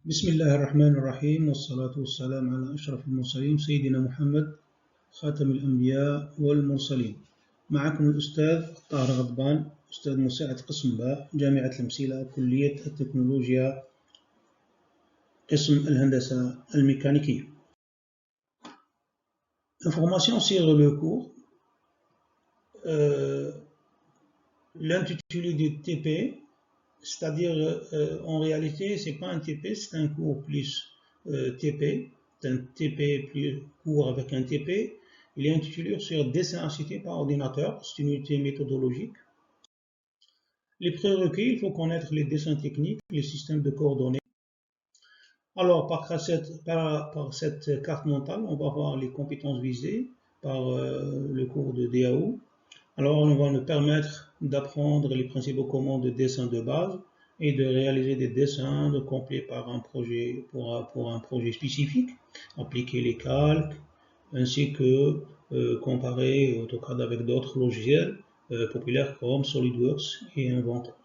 بسم الله الرحمن الرحيم والصلاة والسلام على أشرف المرسلين سيدنا محمد خاتم الأنبياء والمرسلين. معكم الأستاذ طاهر غضبان، أستاذ مساعد قسم باء جامعة المسيلة، كلية التكنولوجيا، قسم الهندسة الميكانيكية. Information sur le cours. L'intitulé du TP, c'est-à-dire en réalité c'est pas un TP, c'est un cours plus TP, c'est un TP plus court avec un TP. Il est intitulé sur dessin assisté par ordinateur, c'est une unité méthodologique. Les prérequis, il faut connaître les dessins techniques, les systèmes de coordonnées. Alors par cette carte mentale, on va voir les compétences visées par le cours de DAO. Alors on va nous permettre d'apprendre les principaux commandes de dessin de base et de réaliser des dessins complets par un projet, pour un projet spécifique, appliquer les calques, ainsi que comparer AutoCAD avec d'autres logiciels populaires comme SolidWorks et Inventor.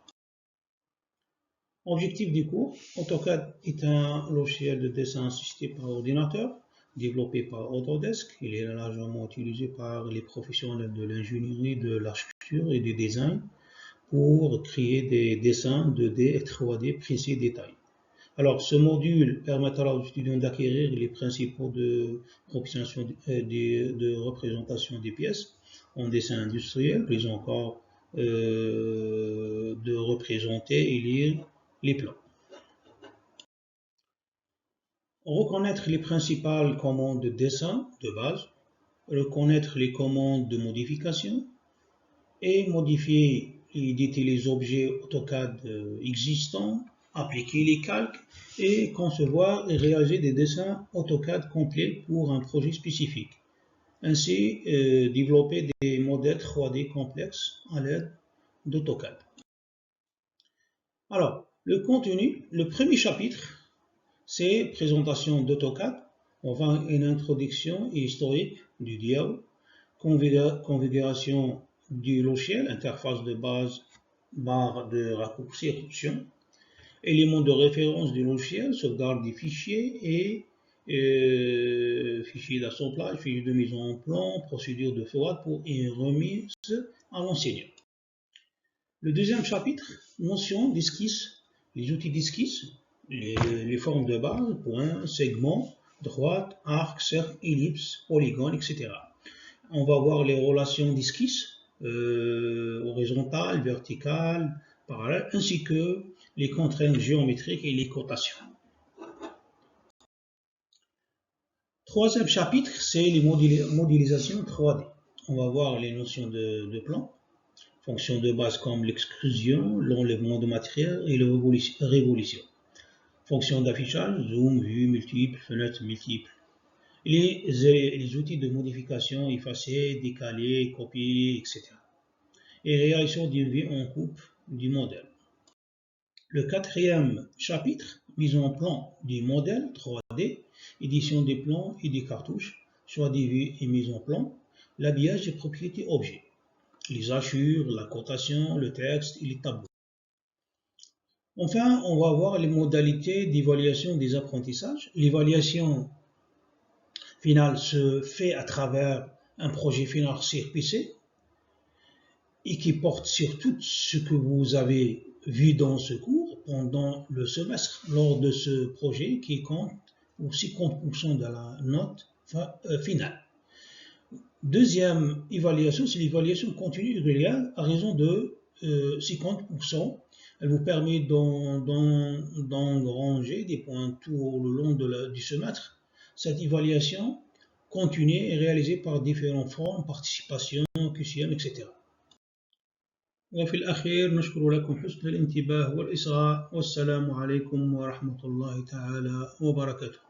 Objectif du cours: AutoCAD est un logiciel de dessin assisté par ordinateur développé par Autodesk. Il est largement utilisé par les professionnels de l'ingénierie, de l'architecture et du design pour créer des dessins 2D et 3D précis et détaillés. Alors, ce module permettra aux étudiants d'acquérir les principes de représentation des pièces en dessin industriel, plus encore de représenter et lire les plans. Reconnaître les principales commandes de dessin de base, reconnaître les commandes de modification et modifier et éditer les objets AutoCAD existants, appliquer les calques et concevoir et réaliser des dessins AutoCAD complets pour un projet spécifique. Ainsi, développer des modèles 3D complexes à l'aide d'AutoCAD. Alors, le contenu, le premier chapitre, c'est présentation d'AutoCAD. On va une introduction et historique du DAO, configuration du logiciel, interface de base, barre de raccourci, option, éléments de référence du logiciel, sauvegarde des fichiers et fichiers d'assemblage, fichiers de mise en plan, procédure de forward pour une remise à l'enseignant. Le deuxième chapitre, notion d'esquisse, les outils d'esquisse, les formes de base, point, segment, droite, arc, cercle, ellipse, polygone, etc. On va voir les relations d'esquisse, horizontales, verticales, parallèles, ainsi que les contraintes géométriques et les cotations. Troisième chapitre, c'est les modélisations 3D. On va voir les notions de plan, fonctions de base comme l'extrusion, l'enlèvement de matière et la révolution. Fonctions d'affichage, zoom, vue multiple, fenêtre multiple. Les outils de modification, effacer, décaler, copier, etc. Et réalisation d'une vue en coupe du modèle. Le quatrième chapitre, mise en plan du modèle 3D, édition des plans et des cartouches, choix des vues et mise en plan, l'habillage des propriétés objets, les hachures, la cotation, le texte et les tableaux. Enfin, on va voir les modalités d'évaluation des apprentissages. L'évaluation finale se fait à travers un projet financier PC et qui porte sur tout ce que vous avez vu dans ce cours pendant le semestre lors de ce projet qui compte pour 50% de la note finale. Deuxième évaluation, c'est l'évaluation continue et régulière à raison de 50%. Elle vous permet d'engranger des points tout le long du semestre. Cette évaluation continue est réalisée par différentes formes, participation, QCM, etc. وفي الأخير نشكر لكم حسن الانتباه والإصغاء والسلام عليكم ورحمة الله تعالى وبركاته.